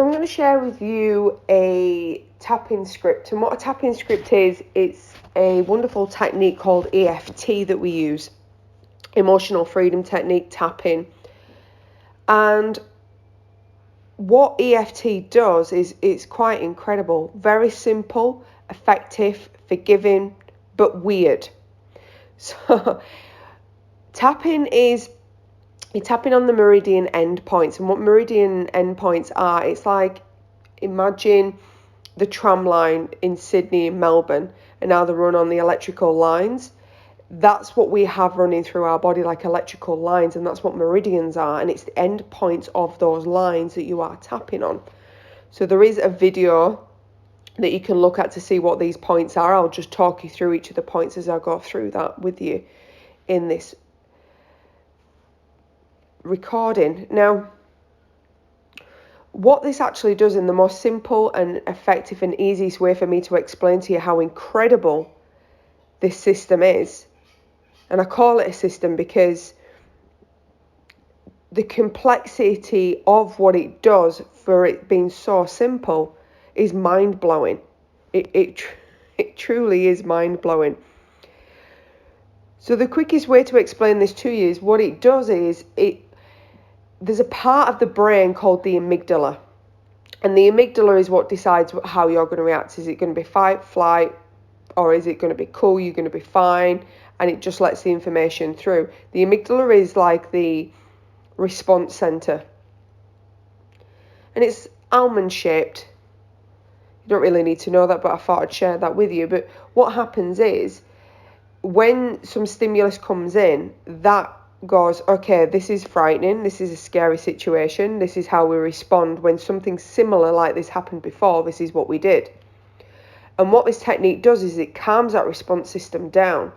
So I'm going to share with you a tapping script. And what a tapping script is, it's a wonderful technique called EFT that we use. Emotional freedom technique, tapping. And what EFT does is it's quite incredible. Very simple, effective, forgiving, but weird. So tapping is, you're tapping on the meridian endpoints. And what meridian endpoints are, it's like, imagine the tram line in Sydney and Melbourne and how they run on the electrical lines. That's what we have running through our body, like electrical lines, and that's what meridians are, and it's the end points of those lines that you are tapping on. So there is a video that you can look at to see what these points are. I'll just talk you through each of the points as I go through that with you in this recording. Now, what this actually does, in the most simple and effective and easiest way for me to explain to you how incredible this system is, and I call it a system because the complexity of what it does for it being so simple is mind-blowing. It truly is mind-blowing. So the quickest way to explain this to you is, what it does is, there's a part of the brain called the amygdala. And the amygdala is what decides how you're going to react. Is it going to be fight, flight, or is it going to be cool, you're going to be fine? And it just lets the information through. The amygdala is like the response center. And it's almond shaped. You don't really need to know that, but I thought I'd share that with you. But what happens is, when some stimulus comes in, that goes, okay, this is frightening, this is a scary situation, this is how we respond. When something similar like this happened before, this is what we did. And what this technique does is it calms that response system down,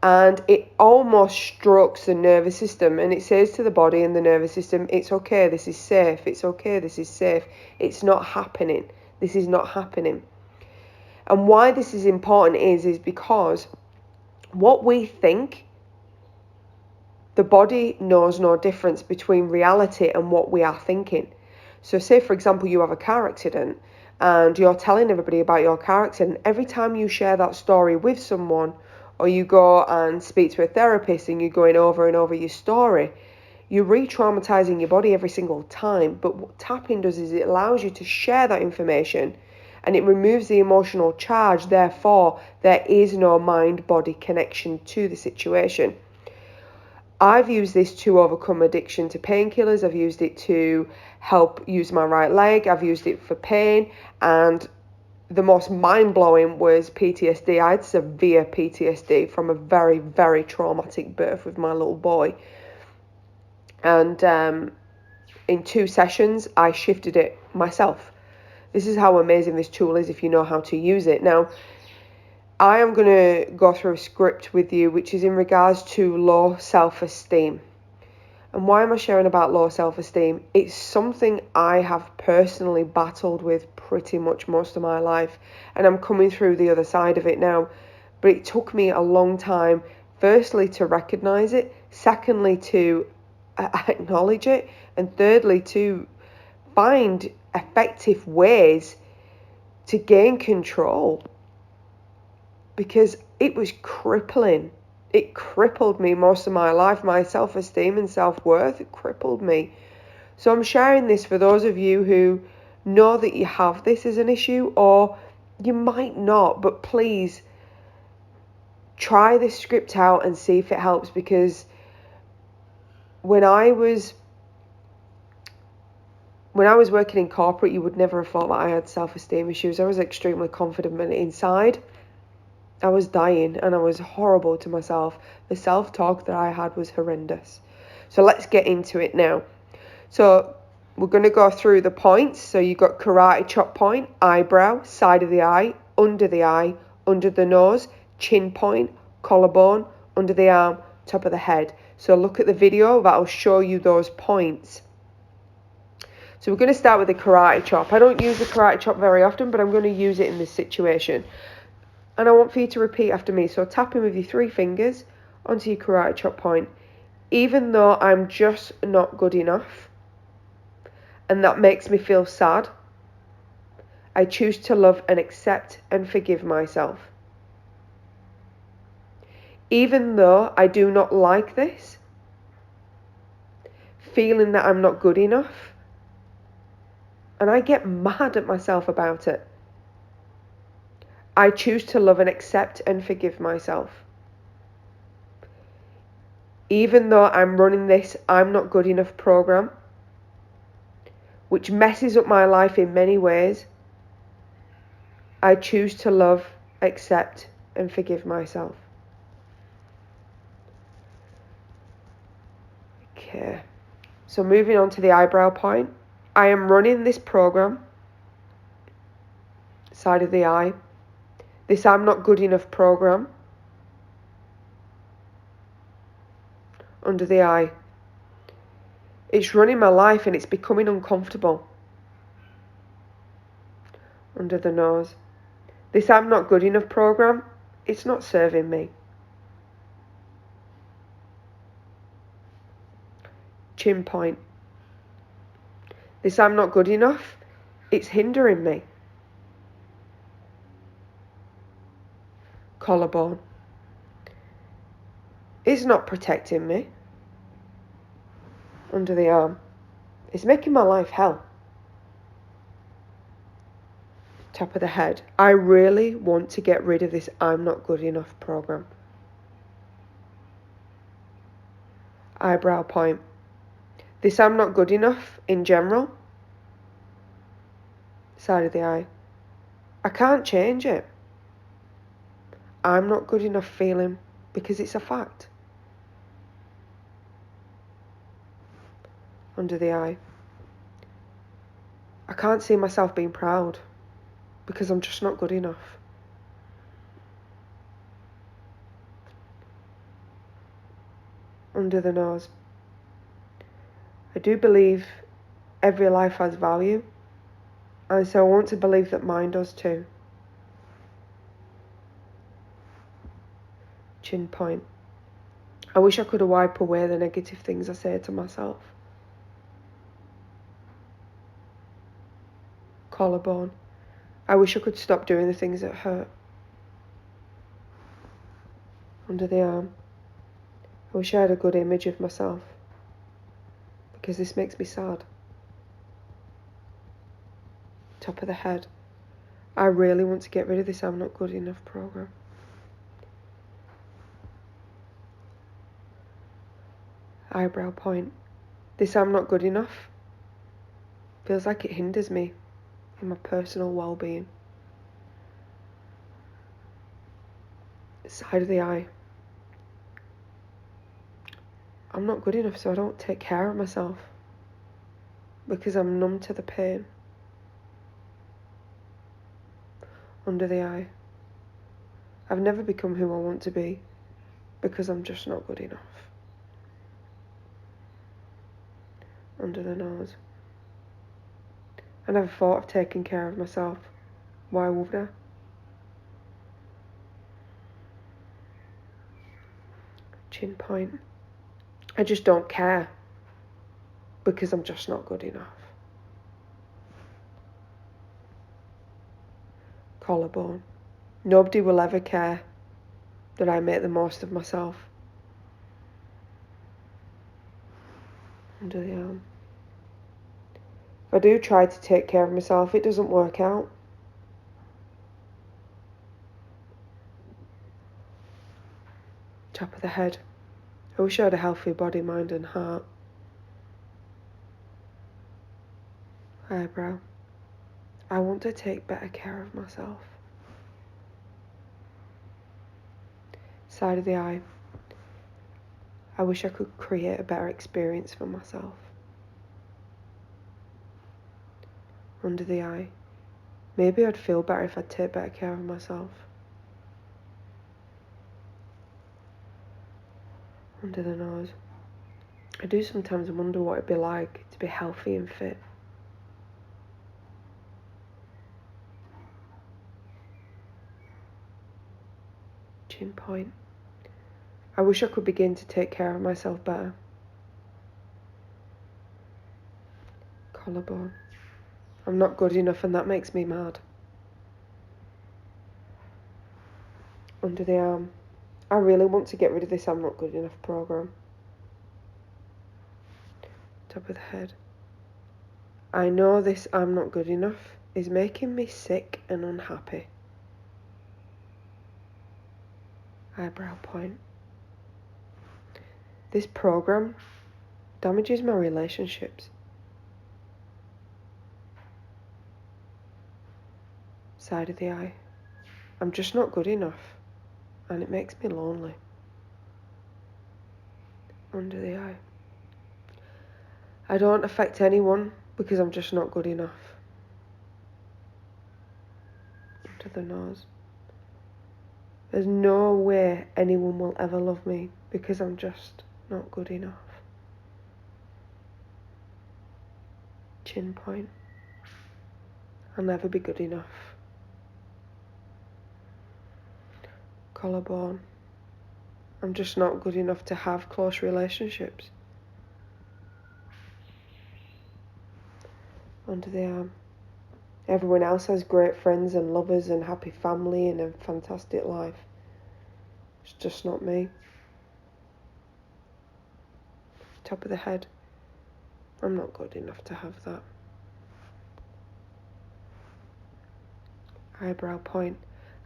and it almost strokes the nervous system, and it says to the body and the nervous system, it's okay, this is safe, it's okay, this is safe, it's not happening, this is not happening. And why this is important is because what we think, the body knows no difference between reality and what we are thinking. So say, for example, you have a car accident and you're telling everybody about your car accident. Every time you share that story with someone, or you go and speak to a therapist and you're going over and over your story, you're re-traumatizing your body every single time. But what tapping does is it allows you to share that information, and it removes the emotional charge. Therefore, there is no mind-body connection to the situation. I've used this to overcome addiction to painkillers. I've used it to help use my right leg. I've used it for pain. And the most mind-blowing was PTSD. I had severe PTSD from a very, very traumatic birth with my little boy. And in 2 sessions, I shifted it myself. This is how amazing this tool is if you know how to use it. Now, I am going to go through a script with you which is in regards to low self-esteem. And why am I sharing about low self-esteem? It's something I have personally battled with pretty much most of my life, and I'm coming through the other side of it now. But it took me a long time, firstly to recognize it, secondly to acknowledge it, and thirdly to find effective ways to gain control, because it was crippling. It crippled me most of my life. My self-esteem and self-worth, it crippled me. So I'm sharing this for those of you who know that you have this as an issue, or you might not, but please try this script out and see if it helps. Because when I was working in corporate, you would never have thought that I had self-esteem issues. I was extremely confident, but inside I was dying and I was horrible to myself. The self-talk that I had was horrendous. So let's get into it now. So we're going to go through the points. So you've got karate chop point, eyebrow, side of the eye, under the nose, chin point, collarbone, under the arm, top of the head. So look at the video, that'll show you those points. So we're going to start with the karate chop. I don't use the karate chop very often, but I'm going to use it in this situation. And I want for you to repeat after me. So tapping with your 3 fingers onto your karate chop point. Even though I'm just not good enough, and that makes me feel sad. I choose to love and accept and forgive myself. Even though I do not like this, feeling that I'm not good enough, and I get mad at myself about it, I choose to love and accept and forgive myself. Even though I'm running this I'm not good enough program, which messes up my life in many ways, I choose to love, accept, and forgive myself. Okay, so moving on to the eyebrow point. I am running this program, side of the eye, this I'm not good enough program, under the eye. It's running my life and it's becoming uncomfortable, under the nose. This I'm not good enough program, it's not serving me. Chin point. This I'm not good enough, it's hindering me. Collarbone. It's not protecting me. Under the arm. It's making my life hell. Top of the head. I really want to get rid of this I'm not good enough program. Eyebrow point. This I'm not good enough in general. Side of the eye. I can't change it. I'm not good enough feeling because it's a fact. Under the eye. I can't see myself being proud because I'm just not good enough. Under the nose. I do believe every life has value, and so I want to believe that mine does too. Chin point. I wish I could wipe away the negative things I say to myself. Collarbone. I wish I could stop doing the things that hurt. Under the arm. I wish I had a good image of myself, because this makes me sad. Top of the head. I really want to get rid of this I'm not good enough program. Eyebrow point. This I'm not good enough feels like it hinders me in my personal well-being. Side of the eye. I'm not good enough, so I don't take care of myself because I'm numb to the pain. Under the eye. I've never become who I want to be because I'm just not good enough. Under the nose. I never thought of taking care of myself. Why would I? Chin point. I just don't care because I'm just not good enough. Collarbone. Nobody will ever care that I make the most of myself. Under the arm. If I do try to take care of myself, it doesn't work out. Top of the head. I wish I had a healthy body, mind and heart. Eyebrow. I want to take better care of myself. Side of the eye. I wish I could create a better experience for myself. Under the eye. Maybe I'd feel better if I'd take better care of myself. Under the nose. I do sometimes wonder what it'd be like to be healthy and fit. Chin point. I wish I could begin to take care of myself better. Collarbone. I'm not good enough and that makes me mad. Under the arm. I really want to get rid of this I'm not good enough program. Top of the head. I know this I'm not good enough is making me sick and unhappy. Eyebrow point. This program damages my relationships. Side of the eye. I'm just not good enough and it makes me lonely. Under the eye. I don't affect anyone because I'm just not good enough. Under the nose. There's no way anyone will ever love me because I'm just not good enough. Chin point. I'll never be good enough. Collarbone. I'm just not good enough to have close relationships. Under the arm. Everyone else has great friends and lovers and happy family and a fantastic life. It's just not me. Top of the head. I'm not good enough to have that. Eyebrow point.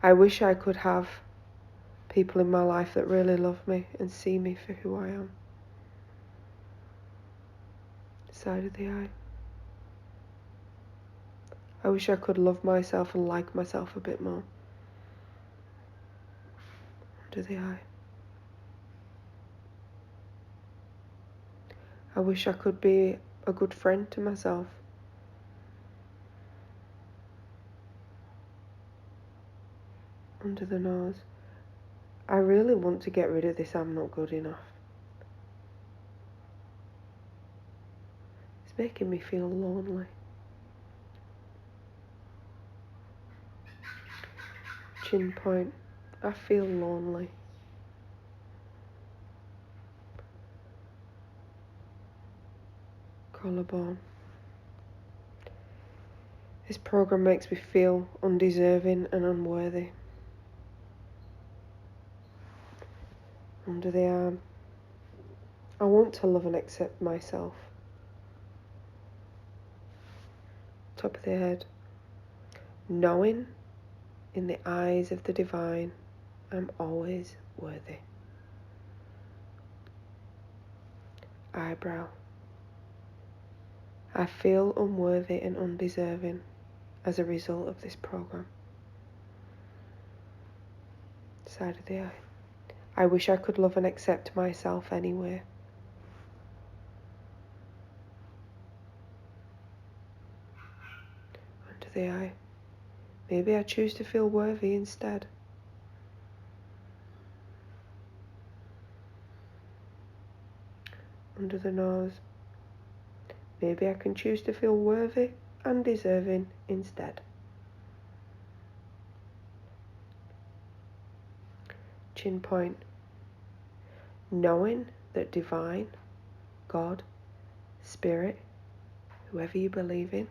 I wish I could have people in my life that really love me and see me for who I am. Side of the eye. I wish I could love myself and like myself a bit more. Under the eye. I wish I could be a good friend to myself. Under the nose. I really want to get rid of this I'm not good enough. It's making me feel lonely. Chin point. I feel lonely. Collarbone. This program makes me feel undeserving and unworthy. Under the arm. I want to love and accept myself. Top of the head. Knowing in the eyes of the divine, I'm always worthy. Eyebrow. I feel unworthy and undeserving as a result of this program. Side of the eye. I wish I could love and accept myself anyway. Under the eye. Maybe I choose to feel worthy instead. Under the nose. Maybe I can choose to feel worthy and deserving instead. Chin point. Knowing that divine, God, spirit, whoever you believe in,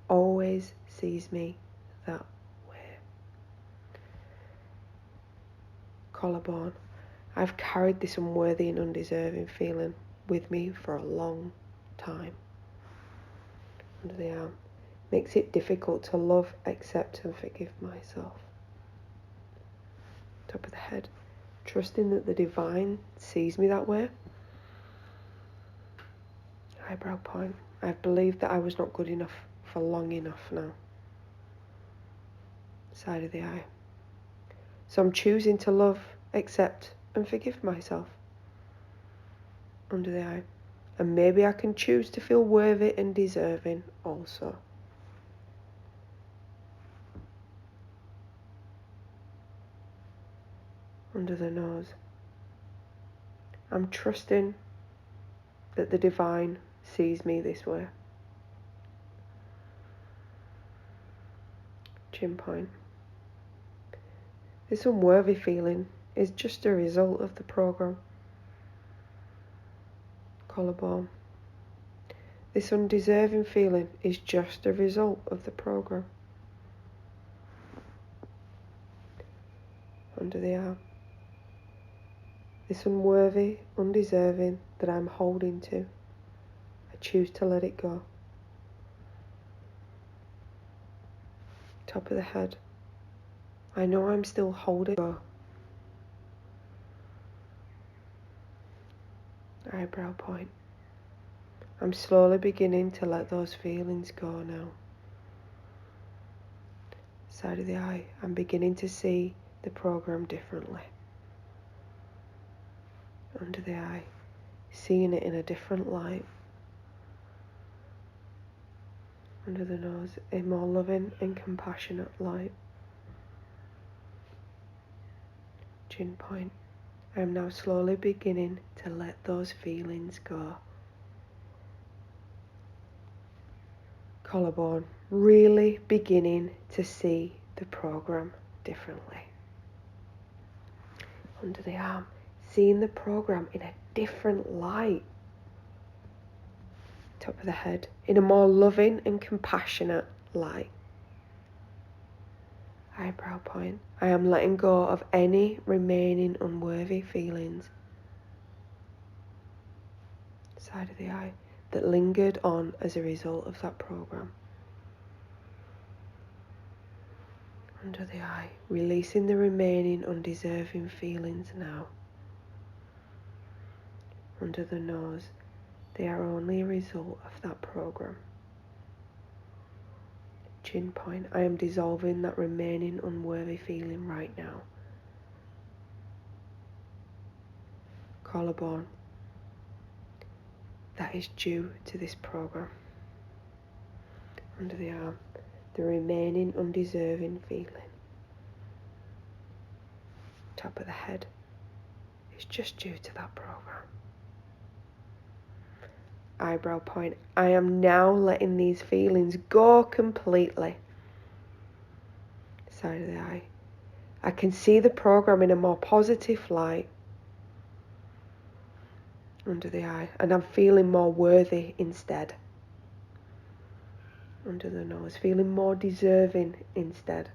always sees me that way. Collarbone. I've carried this unworthy and undeserving feeling with me for a long time. Under the arm. Makes it difficult to love, accept and forgive myself. Top of the head. Trusting that the divine sees me that way. Eyebrow point. I've believed that I was not good enough for long enough now. Side of the eye. So I'm choosing to love, accept and forgive myself. Under the eye. And maybe I can choose to feel worthy and deserving also. Under the nose. I'm trusting that the divine sees me this way. Chin point. This unworthy feeling is just a result of the program. Collarbone. This undeserving feeling is just a result of the program. Under the arm. This unworthy, undeserving that I'm holding to. I choose to let it go. Top of the head. I know I'm still holding it. Eyebrow point. I'm slowly beginning to let those feelings go now. Side of the eye. I'm beginning to see the program differently. Under the eye. Seeing it in a different light. Under the nose. A more loving and compassionate light. Chin point. I am now slowly beginning to let those feelings go. Collarbone. Really beginning to see the program differently. Under the arm. Seeing the program in a different light. Top of the head. In a more loving and compassionate light. Eyebrow point. I am letting go of any remaining unworthy feelings. Side of the eye. That lingered on as a result of that program. Under the eye. Releasing the remaining undeserving feelings now. Under the nose. They are only a result of that program. Chin point. I am dissolving that remaining unworthy feeling right now. Collarbone. That is due to this program. Under the arm. The remaining undeserving feeling. Top of the head. It's just due to that program. Eyebrow point. I am now letting these feelings go completely. Side of the eye. I can see the program in a more positive light. Under the eye. And I'm feeling more worthy instead. Under the nose. Feeling more deserving instead.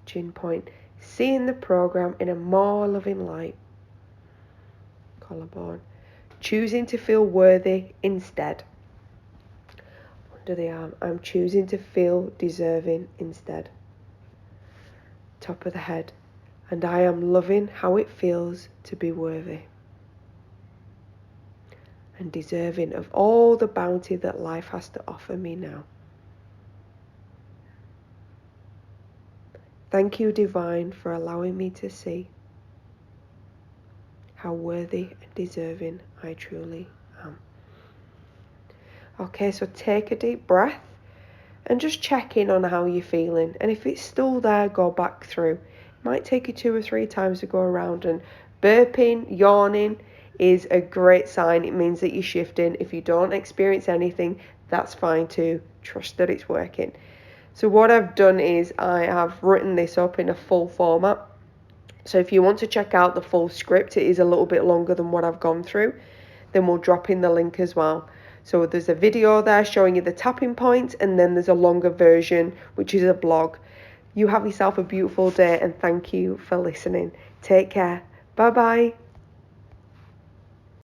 Chin point. Seeing the program in a more loving light. Collarbone. Choosing to feel worthy instead. Under the arm. I'm choosing to feel deserving instead. Top of the head. And I am loving how it feels to be worthy. And deserving of all the bounty that life has to offer me now. Thank you, Divine, for allowing me to see how worthy and deserving I truly am. Okay, so take a deep breath and just check in on how you're feeling. And if it's still there, go back through. It might take you 2 or 3 times to go around. And burping, yawning is a great sign. It means that you're shifting. If you don't experience anything, that's fine too. Trust that it's working. So what I've done is I have written this up in a full format. So if you want to check out the full script, it is a little bit longer than what I've gone through, then we'll drop in the link as well. So there's a video there showing you the tapping points, and then there's a longer version, which is a blog. You have yourself a beautiful day, and thank you for listening. Take care. Bye-bye.